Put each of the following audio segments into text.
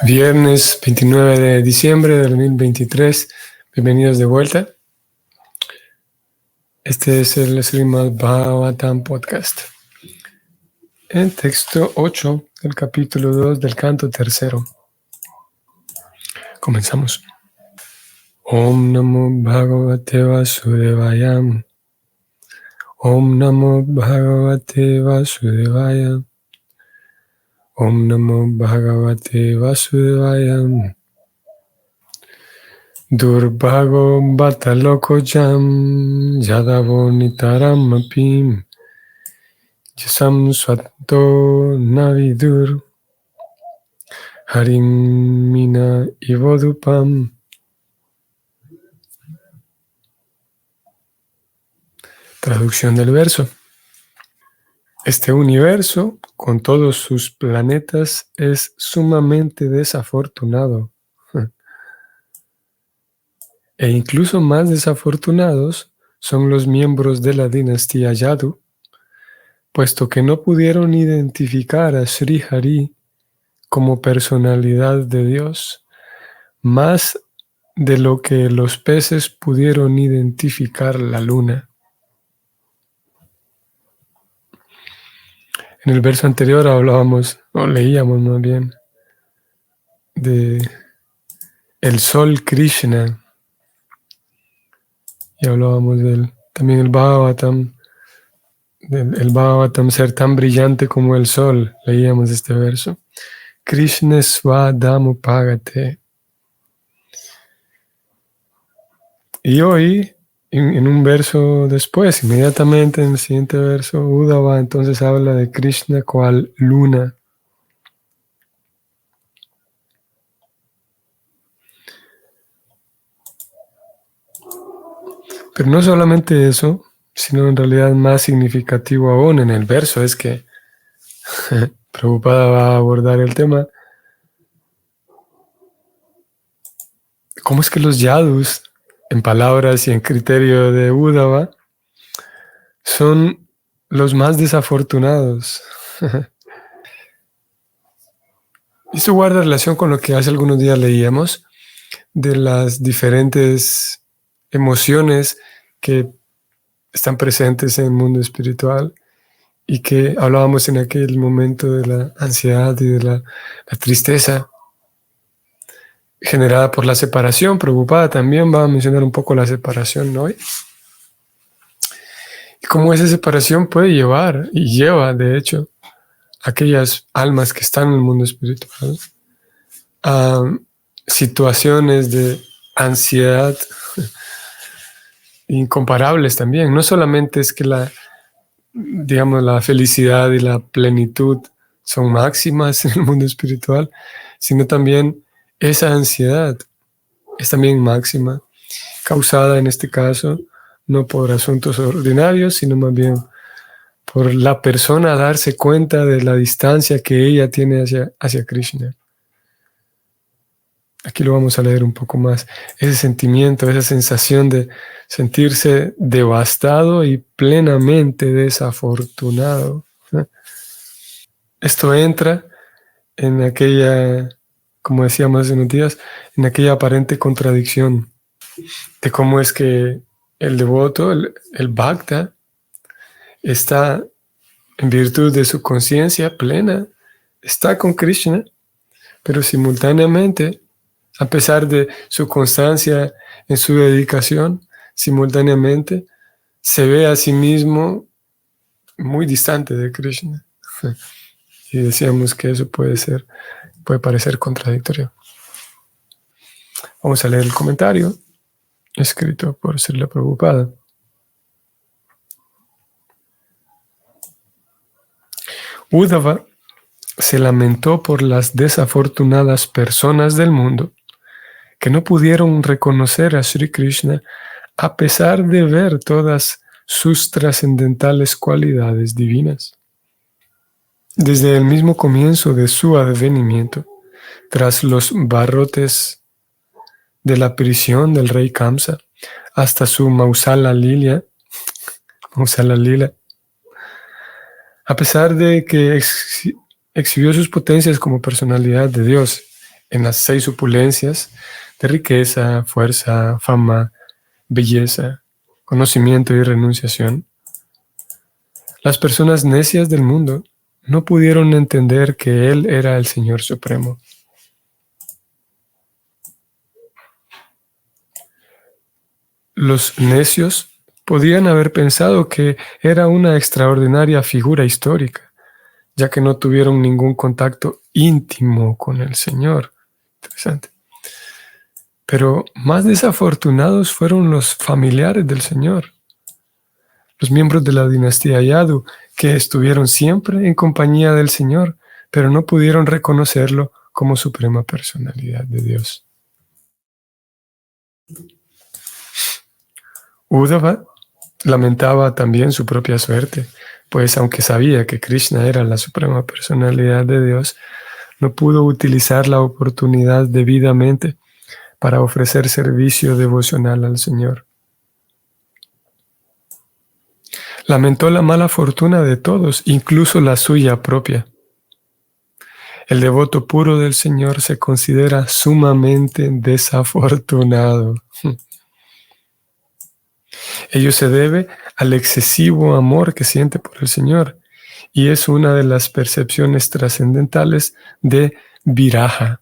Viernes 29 de diciembre de 2023. Bienvenidos de vuelta. Este es el Srimad Bhagavatam Podcast. En texto 8 del capítulo 2 del canto tercero. Comenzamos. Om Namo Bhagavate Vasudevaya. Om Namo Bhagavate Vasudevaya. Om Namo Bhagavate Vasudevaya. Durbago Bataloko Jam Yadavo Nitaram Apim Yasam Swato Navidur Harim Mina Ivodupam. Traducción del verso. Este universo, con todos sus planetas, es sumamente desafortunado. E incluso más desafortunados son los miembros de la dinastía Yadu, puesto que no pudieron identificar a Sri Hari como personalidad de Dios, más de lo que los peces pudieron identificar la luna. En el verso anterior leíamos más bien, de el sol Krishna, y hablábamos también el Bhagavatam ser tan brillante como el sol. Leíamos este verso. Krishna Swadhamupagate. Y hoy, en un verso después, inmediatamente en el siguiente verso, Uddhava entonces habla de Krishna cual luna. Pero no solamente eso, sino en realidad más significativo aún en el verso es que Prabhupada va a abordar el tema. ¿Cómo es que los yadus, en palabras y en criterio de Uddhava, son los más desafortunados? Esto guarda relación con lo que hace algunos días leíamos de las diferentes emociones que están presentes en el mundo espiritual y que hablábamos en aquel momento de la ansiedad y de la tristeza generada por la separación. Prabhupada también va a mencionar un poco la separación hoy. Y cómo esa separación puede llevar, y lleva de hecho, a aquellas almas que están en el mundo espiritual a situaciones de ansiedad incomparables también. No solamente es que la felicidad y la plenitud son máximas en el mundo espiritual, sino también esa ansiedad es también máxima, causada en este caso no por asuntos ordinarios, sino más bien por la persona darse cuenta de la distancia que ella tiene hacia Krishna. Aquí lo vamos a leer un poco más. Ese sentimiento, esa sensación de sentirse devastado y plenamente desafortunado. Esto entra en aquella, como decíamos hace unos días, en aquella aparente contradicción de cómo es que el devoto, el bhakta, está en virtud de su conciencia plena, está con Krishna, pero simultáneamente, a pesar de su constancia en su dedicación, simultáneamente se ve a sí mismo muy distante de Krishna. Y decíamos que eso puede parecer contradictorio. Vamos a leer el comentario escrito por Srila Prabhupada. Uddhava se lamentó por las desafortunadas personas del mundo que no pudieron reconocer a Sri Krishna a pesar de ver todas sus trascendentales cualidades divinas. Desde el mismo comienzo de su advenimiento, tras los barrotes de la prisión del rey Kamsa, hasta su Mausala Lila, a pesar de que exhibió sus potencias como personalidad de Dios, en las 6 opulencias de riqueza, fuerza, fama, belleza, conocimiento y renunciación, las personas necias del mundo no pudieron entender que Él era el Señor Supremo. Los necios podían haber pensado que era una extraordinaria figura histórica, ya que no tuvieron ningún contacto íntimo con el Señor. Interesante. Pero más desafortunados fueron los familiares del Señor, los miembros de la dinastía Yadu, que estuvieron siempre en compañía del Señor, pero no pudieron reconocerlo como suprema personalidad de Dios. Uddhava lamentaba también su propia suerte, pues aunque sabía que Krishna era la suprema personalidad de Dios, no pudo utilizar la oportunidad debidamente para ofrecer servicio devocional al Señor. Lamentó la mala fortuna de todos, incluso la suya propia. El devoto puro del Señor se considera sumamente desafortunado. Ello se debe al excesivo amor que siente por el Señor, y es una de las percepciones trascendentales de viraja,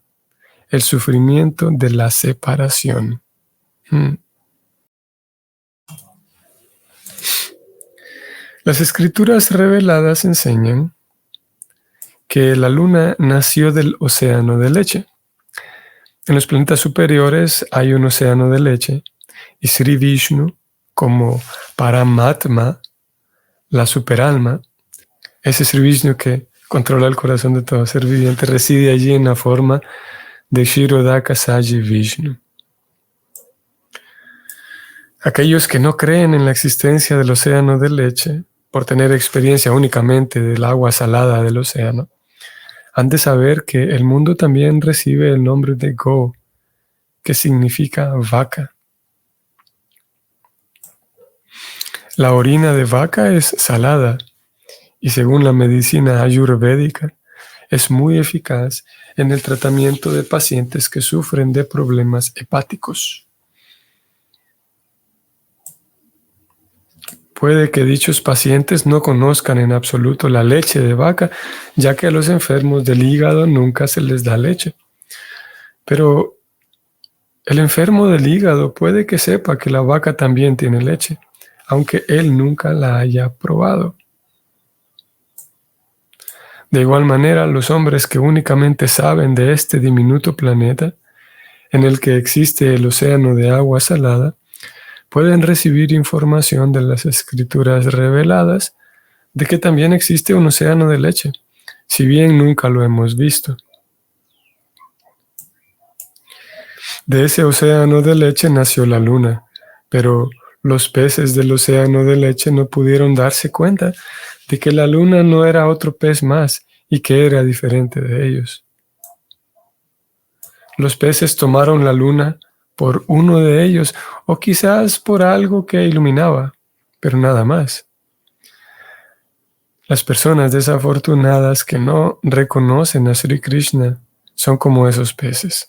el sufrimiento de la separación. Las escrituras reveladas enseñan que la luna nació del océano de leche. En los planetas superiores hay un océano de leche, y Sri Vishnu, como Paramatma, la superalma, ese Sri Vishnu que controla el corazón de todo ser viviente, reside allí en la forma de Kshirodaka Saji Vishnu. Aquellos que no creen en la existencia del océano de leche, por tener experiencia únicamente del agua salada del océano, han de saber que el mundo también recibe el nombre de Go, que significa vaca. La orina de vaca es salada y, según la medicina ayurvédica, es muy eficaz en el tratamiento de pacientes que sufren de problemas hepáticos. Puede que dichos pacientes no conozcan en absoluto la leche de vaca, ya que a los enfermos del hígado nunca se les da leche. Pero el enfermo del hígado puede que sepa que la vaca también tiene leche, aunque él nunca la haya probado. De igual manera, los hombres que únicamente saben de este diminuto planeta, en el que existe el océano de agua salada, pueden recibir información de las escrituras reveladas de que también existe un océano de leche, si bien nunca lo hemos visto. De ese océano de leche nació la luna, pero los peces del océano de leche no pudieron darse cuenta de que la luna no era otro pez más y que era diferente de ellos. Los peces tomaron la luna por uno de ellos, o quizás por algo que iluminaba, pero nada más. Las personas desafortunadas que no reconocen a Sri Krishna son como esos peces.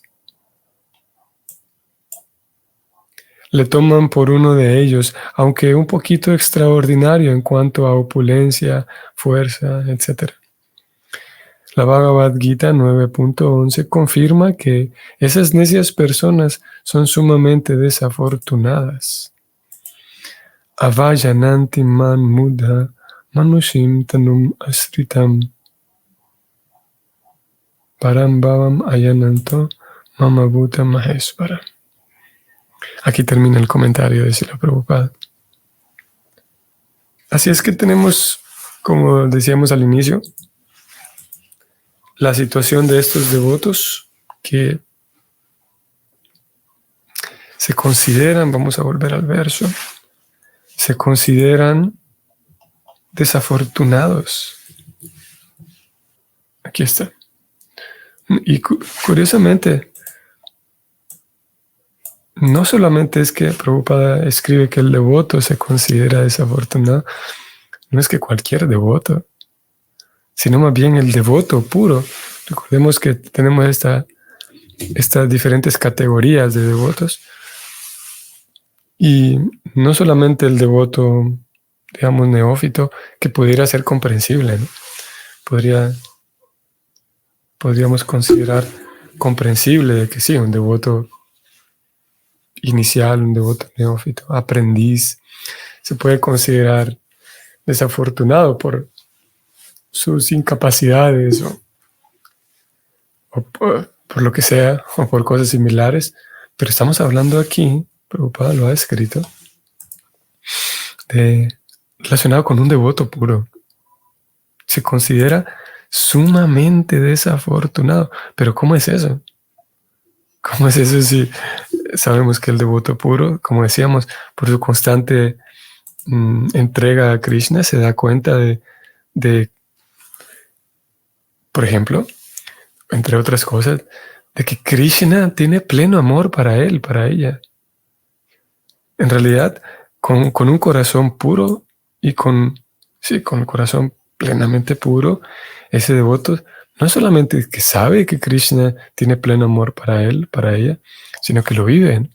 Le toman por uno de ellos, aunque un poquito extraordinario en cuanto a opulencia, fuerza, etc. La Bhagavad Gita 9.11 confirma que esas necias personas son sumamente desafortunadas. Avayananti man mudha manushim tanum asritam param bhavam ayananto mamabhuta mahesvara. Aquí termina el comentario de Srila Prabhupada. Así es que tenemos, como decíamos al inicio, la situación de estos devotos que se consideran, vamos a volver al verso, se consideran desafortunados. Aquí está. Y curiosamente, no solamente es que Prabhupada escribe que el devoto se considera desafortunado, no es que cualquier devoto, sino más bien el devoto puro. Recordemos que tenemos esta estas diferentes categorías de devotos. Y no solamente el devoto, digamos, neófito, que pudiera ser comprensible, ¿no? Podríamos considerar comprensible de que sí, un devoto inicial, un devoto neófito, aprendiz, se puede considerar desafortunado por sus incapacidades o por lo que sea, o por cosas similares. Pero estamos hablando aquí, Prabhupada lo ha escrito, relacionado con un devoto puro. Se considera sumamente desafortunado. Pero ¿cómo es eso? ¿Cómo es eso si sabemos que el devoto puro, como decíamos, por su constante entrega a Krishna, se da cuenta de, por ejemplo, entre otras cosas, de que Krishna tiene pleno amor para él, para ella? En realidad, con un corazón puro y con el corazón plenamente puro, ese devoto no solamente que sabe que Krishna tiene pleno amor para él, para ella, sino que lo vive.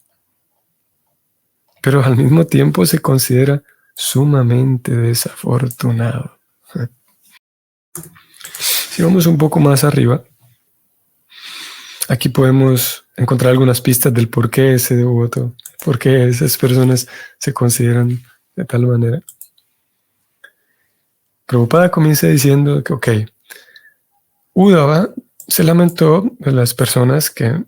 Pero al mismo tiempo se considera sumamente desafortunado. Si vamos un poco más arriba, aquí podemos encontrar algunas pistas del por qué ese devoto, por qué esas personas se consideran de tal manera. Prabhupada comienza diciendo que, ok, Uddhava se lamentó de las personas que,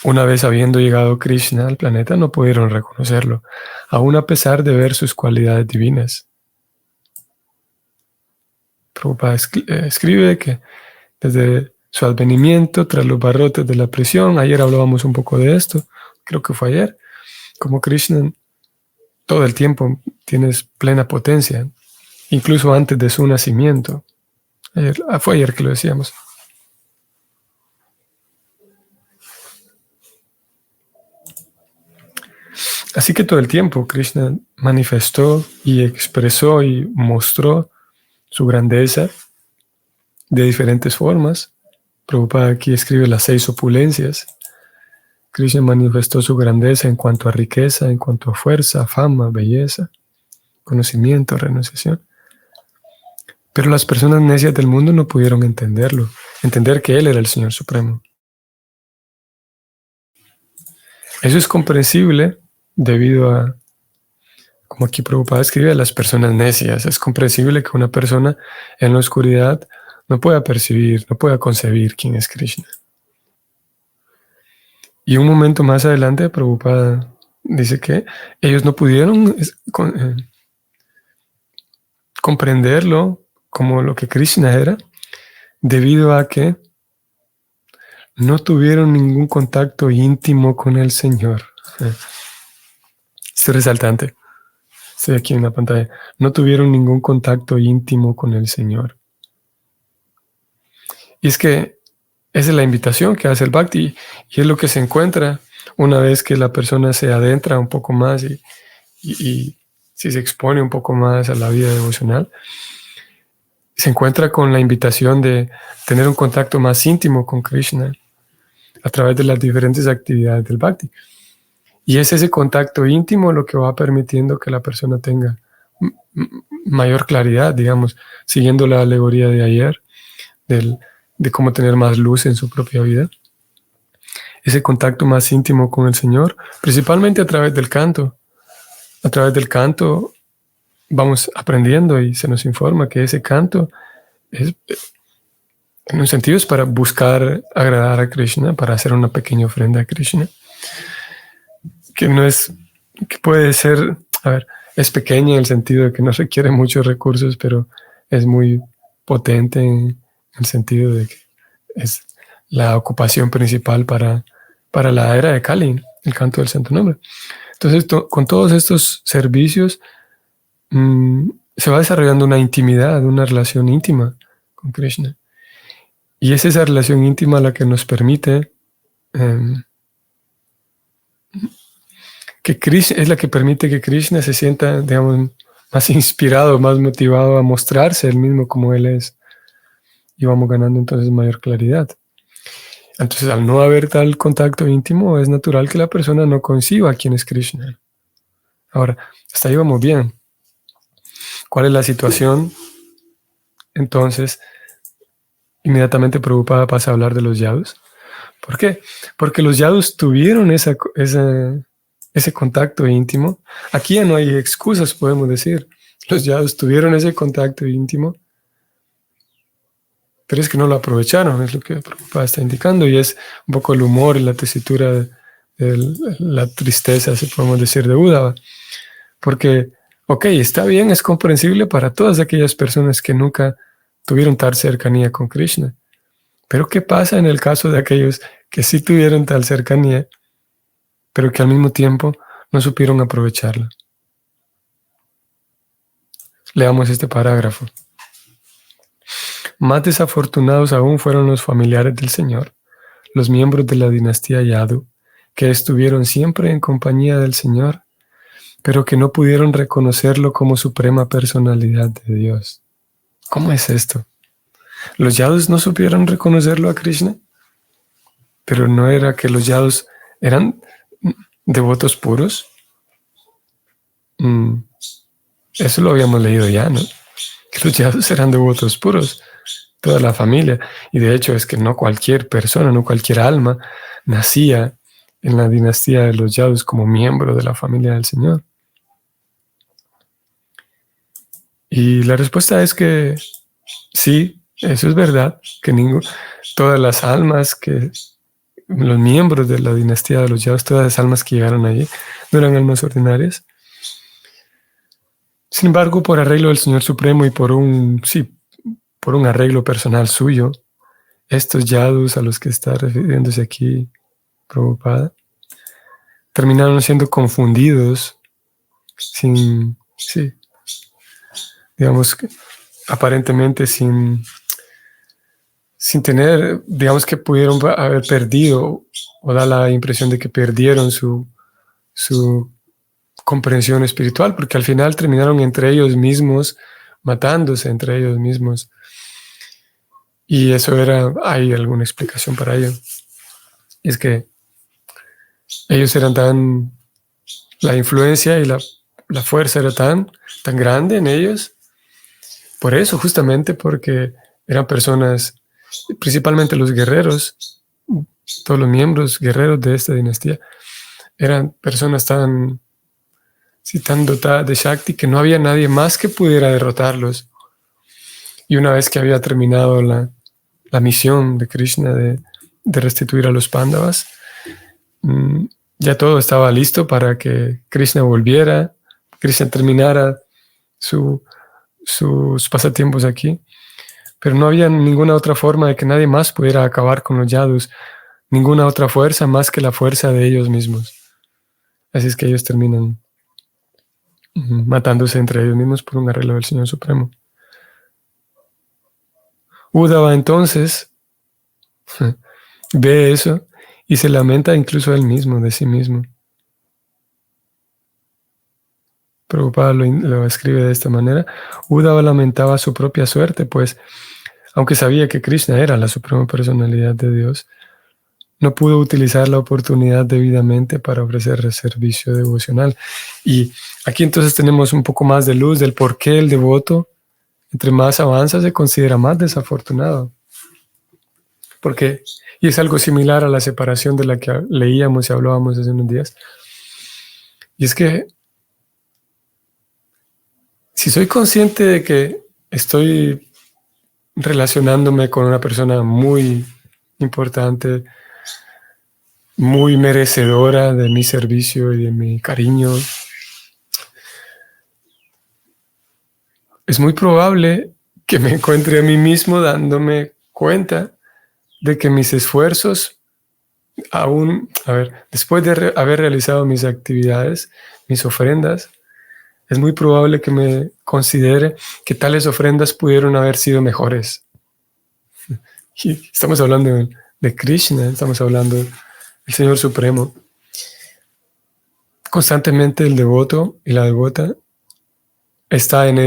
una vez habiendo llegado Krishna al planeta, no pudieron reconocerlo, aun a pesar de ver sus cualidades divinas. Prabhupada escribe que desde su advenimiento, tras los barrotes de la prisión, ayer hablábamos un poco de esto, creo que fue ayer, como Krishna todo el tiempo tiene plena potencia, incluso antes de su nacimiento. Fue ayer que lo decíamos. Así que todo el tiempo Krishna manifestó y expresó y mostró su grandeza de diferentes formas. Prabhupada aquí escribe las 6 opulencias. Krishna manifestó su grandeza en cuanto a riqueza, en cuanto a fuerza, fama, belleza, conocimiento, renunciación. Pero las personas necias del mundo no pudieron entenderlo, entender que Él era el Señor Supremo. Eso es comprensible debido a, como aquí Prabhupada escribe, a las personas necias. Es comprensible que una persona en la oscuridad no pueda percibir, no pueda concebir quién es Krishna. Y un momento más adelante, Prabhupada dice que ellos no pudieron comprenderlo como lo que Krishna era, debido a que no tuvieron ningún contacto íntimo con el Señor. Estoy resaltante. Estoy aquí en la pantalla. No tuvieron ningún contacto íntimo con el Señor. Y es que esa es la invitación que hace el Bhakti, y es lo que se encuentra una vez que la persona se adentra un poco más y si se expone un poco más a la vida devocional, se encuentra con la invitación de tener un contacto más íntimo con Krishna a través de las diferentes actividades del Bhakti. Y es ese contacto íntimo lo que va permitiendo que la persona tenga mayor claridad, digamos, siguiendo la alegoría de ayer, de cómo tener más luz en su propia vida. Ese contacto más íntimo con el Señor, principalmente a través del canto. A través del canto vamos aprendiendo y se nos informa que ese canto es, en un sentido, es para buscar agradar a Krishna, para hacer una pequeña ofrenda a Krishna, que no es, que puede ser, es pequeña en el sentido de que no requiere muchos recursos, pero es muy potente en el sentido de que es la ocupación principal para la era de Kali, el canto del Santo Nombre. Entonces, con todos estos servicios, se va desarrollando una intimidad, una relación íntima con Krishna. Y es esa relación íntima la que nos permite, que Krishna, es la que permite que Krishna se sienta, digamos, más inspirado, más motivado a mostrarse él mismo como él es. Y vamos ganando entonces mayor claridad. Entonces, al no haber tal contacto íntimo, es natural que la persona no conciba quién es Krishna. Ahora, hasta ahí vamos bien. ¿Cuál es la situación? Entonces, inmediatamente Prabhupada pasa a hablar de los yadus. ¿Por qué? Porque los yadus tuvieron ese contacto íntimo. Aquí ya no hay excusas, podemos decir. Los yadus tuvieron ese contacto íntimo, pero es que no lo aprovecharon, es lo que Prabhupada está indicando, y es un poco el humor y la tesitura de la tristeza, si podemos decir, de Uddhava. Porque, ok, está bien, es comprensible para todas aquellas personas que nunca tuvieron tal cercanía con Krishna. Pero ¿qué pasa en el caso de aquellos que sí tuvieron tal cercanía, pero que al mismo tiempo no supieron aprovecharla? Leamos este parágrafo. Más desafortunados aún fueron los familiares del Señor, los miembros de la dinastía Yadu, que estuvieron siempre en compañía del Señor, pero que no pudieron reconocerlo como suprema personalidad de Dios. ¿Cómo es esto? Los Yadus no supieron reconocerlo a Krishna, pero no era que los Yadus eran devotos puros. Eso lo habíamos leído ya, ¿no? Que los Yadus eran devotos puros, toda la familia. Y de hecho es que no cualquier persona, no cualquier alma nacía en la dinastía de los Yadus como miembro de la familia del Señor. Y la respuesta es que sí, eso es verdad, que todas las almas los miembros de la dinastía de los Yadus, todas las almas que llegaron allí, no eran almas ordinarias. Sin embargo, por arreglo del Señor Supremo y por un arreglo personal suyo, estos Yadus a los que está refiriéndose aquí Prabhupada, terminaron siendo confundidos aparentemente sin tener, digamos que pudieron haber perdido o da la impresión de que perdieron su comprensión espiritual, porque al final terminaron entre ellos mismos, matándose entre ellos mismos. Y eso hay alguna explicación para ello. Es que ellos eran la influencia y la fuerza era tan grande en ellos, por eso, justamente porque eran personas, principalmente los guerreros, todos los miembros guerreros de esta dinastía, eran personas tan dotadas de Shakti que no había nadie más que pudiera derrotarlos. Y una vez que había terminado la misión de Krishna de restituir a los Pándavas, ya todo estaba listo para que Krishna volviera, Krishna terminara sus pasatiempos aquí, pero no había ninguna otra forma de que nadie más pudiera acabar con los Yadus, ninguna otra fuerza más que la fuerza de ellos mismos. Así es que ellos terminan matándose entre ellos mismos por un arreglo del Señor Supremo. Uddhava entonces ve eso y se lamenta incluso él mismo, de sí mismo. Prabhupada lo escribe de esta manera. Uddhava lamentaba su propia suerte, pues, aunque sabía que Krishna era la suprema personalidad de Dios, no pudo utilizar la oportunidad debidamente para ofrecer servicio devocional. Y aquí entonces tenemos un poco más de luz del por qué el devoto, entre más avanza, se considera más desafortunado. Porque, y es algo similar a la separación de la que leíamos y hablábamos hace unos días. Y es que si soy consciente de que estoy relacionándome con una persona muy importante, muy merecedora de mi servicio y de mi cariño, es muy probable que me encuentre a mí mismo dándome cuenta de que mis esfuerzos, después de haber realizado mis actividades, mis ofrendas, es muy probable que me considere que tales ofrendas pudieron haber sido mejores. Y estamos hablando de Krishna, estamos hablando del Señor Supremo. Constantemente el devoto y la devota está en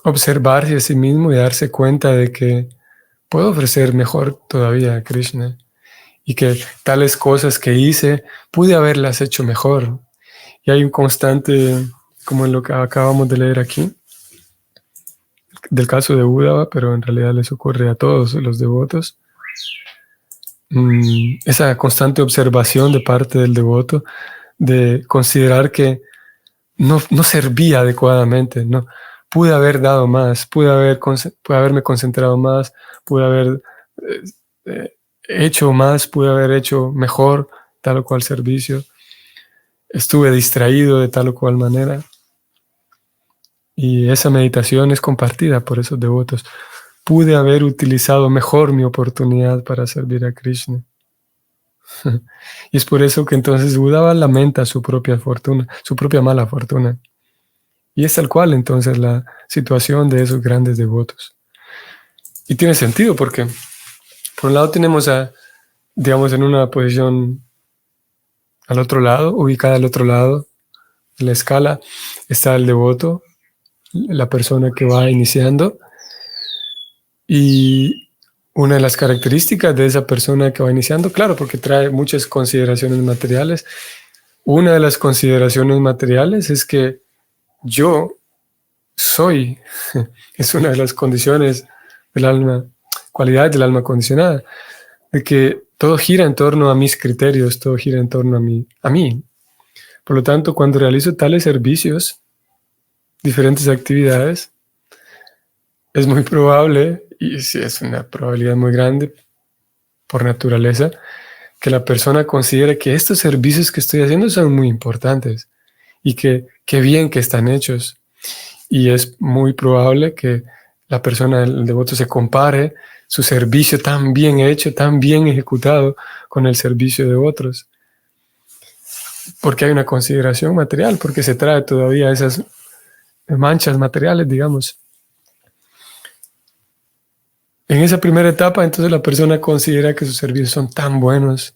observarse a sí mismo y darse cuenta de que puedo ofrecer mejor todavía a Krishna y que tales cosas que hice pude haberlas hecho mejor. Y hay un constante, como en lo que acabamos de leer aquí, del caso de Uddhava, pero en realidad les ocurre a todos los devotos, esa constante observación de parte del devoto de considerar que no servía adecuadamente, no pude haber dado más, pude haberme concentrado más, pude haber eh, eh, hecho más, pude haber hecho mejor tal o cual servicio, estuve distraído de tal o cual manera. Y esa meditación es compartida por esos devotos. Pude haber utilizado mejor mi oportunidad para servir a Krishna. Y es por eso que entonces Uddhava lamenta su propia fortuna, su propia mala fortuna. Y es tal cual entonces la situación de esos grandes devotos. Y tiene sentido porque, por un lado, tenemos digamos, en una posición al otro lado, ubicada al otro lado de la escala, está el devoto, la persona que va iniciando. Y una de las características de esa persona que va iniciando, claro, porque trae muchas consideraciones materiales. Una de las consideraciones materiales es que yo soy, es una de las condiciones del alma, cualidades del alma condicionada, de que todo gira en torno a mis criterios, todo gira en torno a mí. Por lo tanto, cuando realizo tales servicios, diferentes actividades, es muy probable, y sí es una probabilidad muy grande por naturaleza, que la persona considere que estos servicios que estoy haciendo son muy importantes y que qué bien que están hechos. Y es muy probable que la persona, el devoto, se compare su servicio tan bien hecho, tan bien ejecutado con el servicio de otros. Porque hay una consideración material, porque se trae todavía esas manchas materiales, digamos. En esa primera etapa, entonces la persona considera que sus servicios son tan buenos.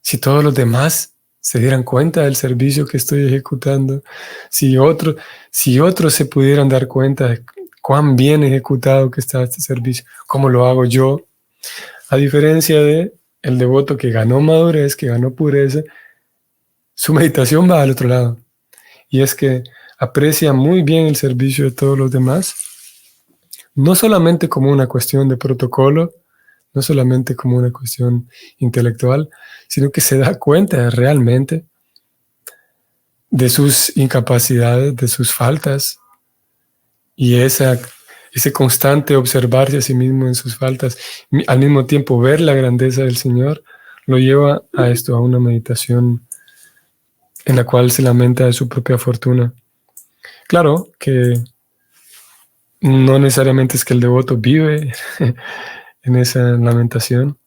Si todos los demás se dieran cuenta del servicio que estoy ejecutando, si otros se pudieran dar cuenta de cuán bien ejecutado que está este servicio, cómo lo hago yo, a diferencia de el devoto que ganó madurez, que ganó pureza, su meditación va al otro lado. Y es que aprecia muy bien el servicio de todos los demás, no solamente como una cuestión de protocolo, no solamente como una cuestión intelectual, sino que se da cuenta realmente de sus incapacidades, de sus faltas, y ese constante observarse a sí mismo en sus faltas, al mismo tiempo ver la grandeza del Señor, lo lleva a esto, a una meditación en la cual se lamenta de su propia fortuna. Claro que no necesariamente es que el devoto vive en esa lamentación,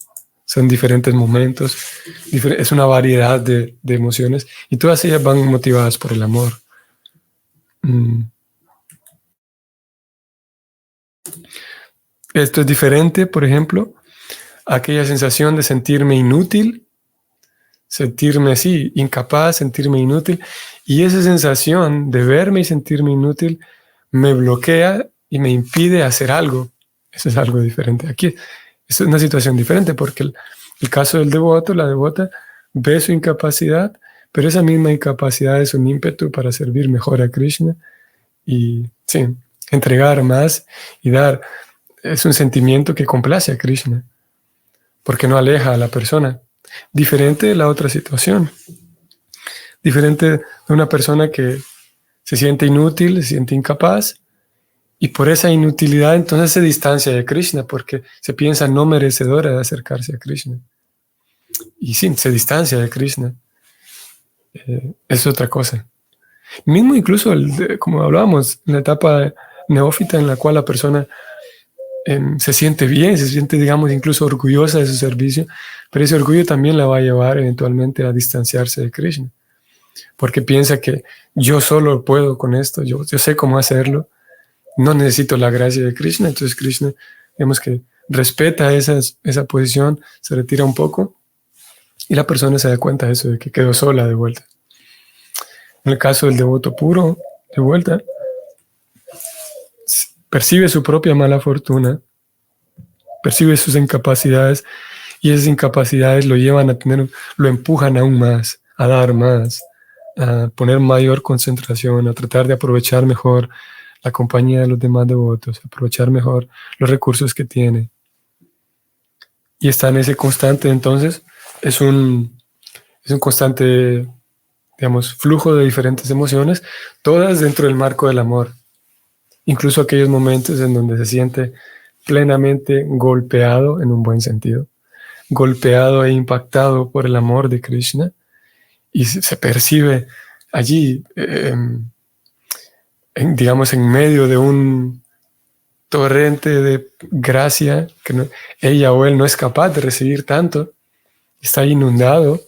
son diferentes momentos, es una variedad de emociones y todas ellas van motivadas por el amor. Esto es diferente, por ejemplo, a aquella sensación de sentirme inútil, sentirme así, incapaz, sentirme inútil, y esa sensación de verme y sentirme inútil me bloquea y me impide hacer algo. Eso es algo diferente. Aquí es una situación diferente porque el caso del devoto, la devota, ve su incapacidad, pero esa misma incapacidad es un ímpetu para servir mejor a Krishna y sí, entregar más y dar. Es un sentimiento que complace a Krishna porque no aleja a la persona. Diferente de la otra situación. Diferente de una persona que se siente inútil, se siente incapaz, y por esa inutilidad entonces se distancia de Krishna porque se piensa no merecedora de acercarse a Krishna. Y sí, se distancia de Krishna. Es otra cosa. Mismo incluso, como hablábamos, en la etapa neófita en la cual la persona se siente bien, se siente, digamos, incluso orgullosa de su servicio, pero ese orgullo también la va a llevar eventualmente a distanciarse de Krishna, porque piensa que yo solo puedo con esto, yo sé cómo hacerlo, no necesito la gracia de Krishna. Entonces Krishna, digamos que respeta esa posición, se retira un poco y la persona se da cuenta de eso, de que quedó sola de vuelta. En el caso del devoto puro, de vuelta, percibe su propia mala fortuna, percibe sus incapacidades, y esas incapacidades lo llevan a lo empujan aún más, a dar más, a poner mayor concentración, a tratar de aprovechar mejor la compañía de los demás devotos, aprovechar mejor los recursos que tiene. Y está en ese constante, entonces, es un constante, digamos, flujo de diferentes emociones, todas dentro del marco del amor. Incluso aquellos momentos en donde se siente plenamente golpeado, en un buen sentido, golpeado e impactado por el amor de Krishna, y se percibe allí, digamos, en medio de un torrente de gracia que ella o él no es capaz de recibir tanto, está inundado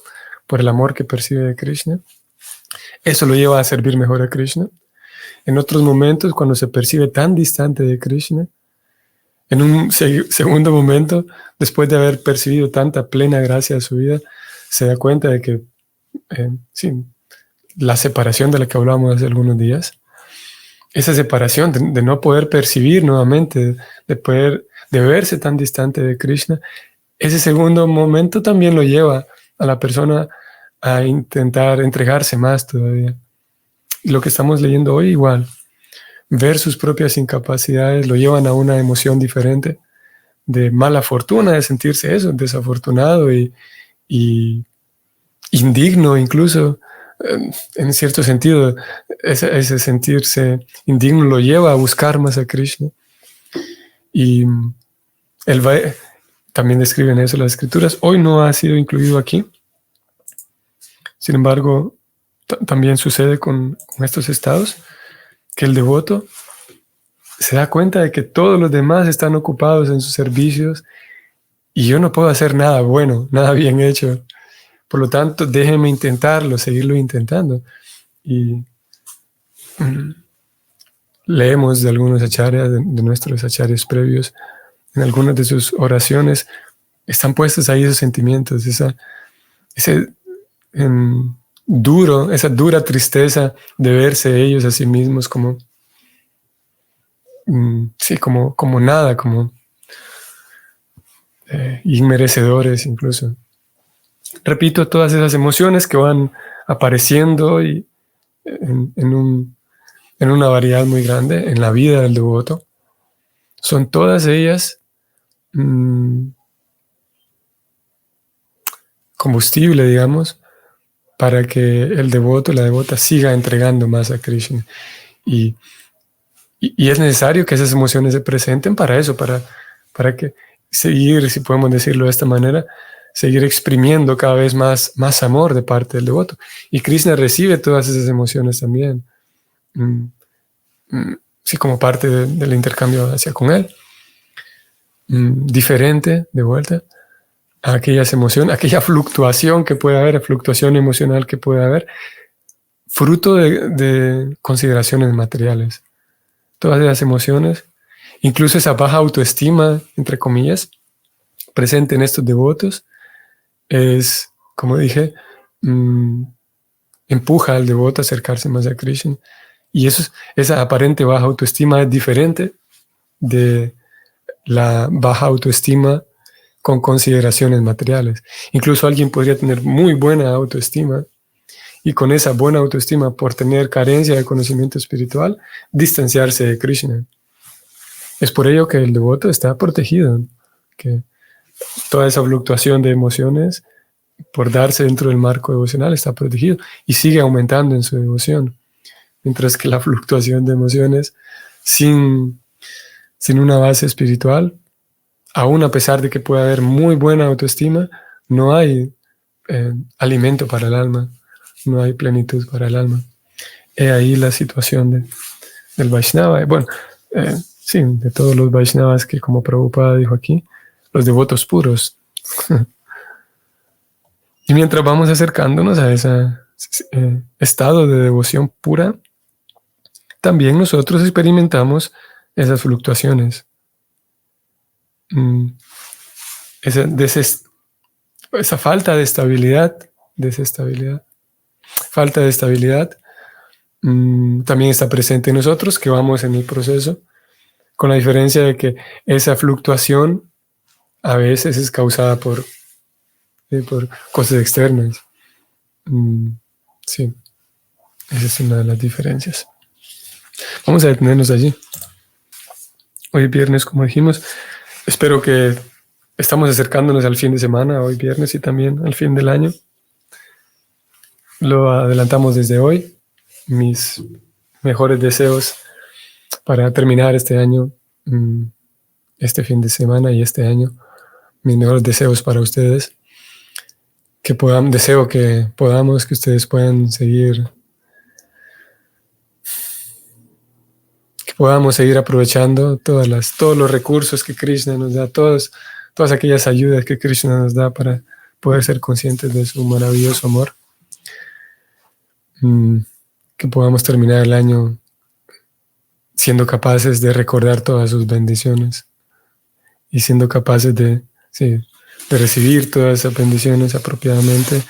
por el amor que percibe de Krishna. Eso lo lleva a servir mejor a Krishna. En otros momentos, cuando se percibe tan distante de Krishna, en un segundo momento, después de haber percibido tanta plena gracia de su vida, se da cuenta de que sí, la separación de la que hablábamos hace algunos días, esa separación de no poder percibir nuevamente, de verse tan distante de Krishna, ese segundo momento también lo lleva a la persona a intentar entregarse más todavía. Y lo que estamos leyendo hoy igual, ver sus propias incapacidades lo llevan a una emoción diferente, de mala fortuna, de sentirse eso, desafortunado y indigno incluso, en cierto sentido, ese sentirse indigno lo lleva a buscar más a Krishna. Y él también describen eso las escrituras. Hoy no ha sido incluido aquí. Sin embargo, también sucede con estos estados, que el devoto se da cuenta de que todos los demás están ocupados en sus servicios y yo no puedo hacer nada bueno, nada bien hecho. Por lo tanto, déjenme intentarlo, seguirlo intentando. Y leemos de algunos acharyas, de nuestros acharyas previos, en algunas de sus oraciones, están puestos ahí esos sentimientos, esa dura tristeza de verse ellos a sí mismos como, como nada, como inmerecedores incluso. Repito, todas esas emociones que van apareciendo y en una variedad muy grande en la vida del devoto, son todas ellas combustible, digamos, para que el devoto, la devota, siga entregando más a Krishna. Y es necesario que esas emociones se presenten para eso, para que seguir, si podemos decirlo de esta manera, seguir exprimiendo cada vez más amor de parte del devoto. Y Krishna recibe todas esas emociones también, sí, como parte del intercambio hacia con él. Diferente, de vuelta, a aquellas emociones, aquella fluctuación que puede haber, fluctuación emocional que puede haber, fruto de consideraciones materiales. Todas esas emociones, incluso esa baja autoestima, entre comillas, presente en estos devotos, es, como dije, empuja al devoto a acercarse más a Krishna. Y esa aparente baja autoestima es diferente de la baja autoestima con consideraciones materiales. Incluso alguien podría tener muy buena autoestima y con esa buena autoestima, por tener carencia de conocimiento espiritual, distanciarse de Krishna. Es por ello que el devoto está protegido, que toda esa fluctuación de emociones, por darse dentro del marco devocional, está protegido y sigue aumentando en su devoción. Mientras que la fluctuación de emociones sin una base espiritual, aún a pesar de que pueda haber muy buena autoestima, no hay alimento para el alma, no hay plenitud para el alma. He ahí la situación del Vaishnava. Bueno, sí, de todos los Vaishnavas que, como Prabhupada dijo aquí, los devotos puros. Y mientras vamos acercándonos a ese estado de devoción pura, también nosotros experimentamos esas fluctuaciones. Esa falta de estabilidad, falta de estabilidad, también está presente en nosotros, que vamos en el proceso, con la diferencia de que esa fluctuación a veces es causada por cosas externas. Sí, esa es una de las diferencias. Vamos a detenernos allí. Hoy viernes, como dijimos, espero que estamos acercándonos al fin de semana, hoy viernes y también al fin del año. Lo adelantamos desde hoy. Mis mejores deseos para terminar este año, este fin de semana y este año. Mis mejores deseos para ustedes. Deseo que ustedes puedan seguir, que podamos seguir aprovechando todos los recursos que Krishna nos da, todas aquellas ayudas que Krishna nos da para poder ser conscientes de su maravilloso amor. Que podamos terminar el año siendo capaces de recordar todas sus bendiciones y siendo capaces de recibir todas esas bendiciones apropiadamente,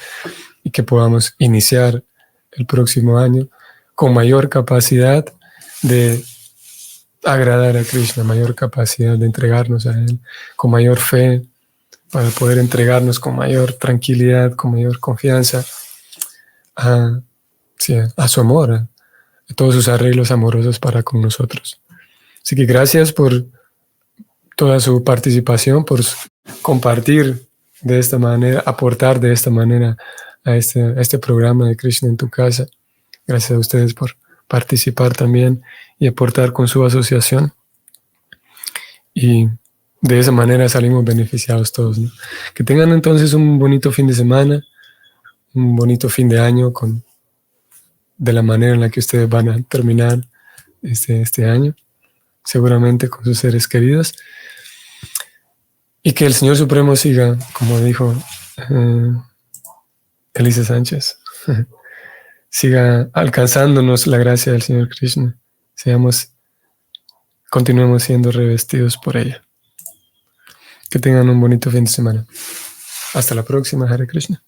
y que podamos iniciar el próximo año con mayor capacidad de agradar a Krishna, mayor capacidad de entregarnos a Él, con mayor fe, para poder entregarnos con mayor tranquilidad, con mayor confianza a su amor, a todos sus arreglos amorosos para con nosotros. Así que gracias por toda su participación, por compartir de esta manera, aportar de esta manera a este programa de Krishna en tu casa. Gracias a ustedes por participar también y aportar con su asociación. Y de esa manera salimos beneficiados todos, ¿no? Que tengan entonces un bonito fin de semana, un bonito fin de año de la manera en la que ustedes van a terminar este año, seguramente con sus seres queridos. Y que el Señor Supremo siga, como dijo Elisa Sánchez, siga alcanzándonos la gracia del Señor Krishna. Continuemos siendo revestidos por ella. Que tengan un bonito fin de semana. Hasta la próxima, Hare Krishna.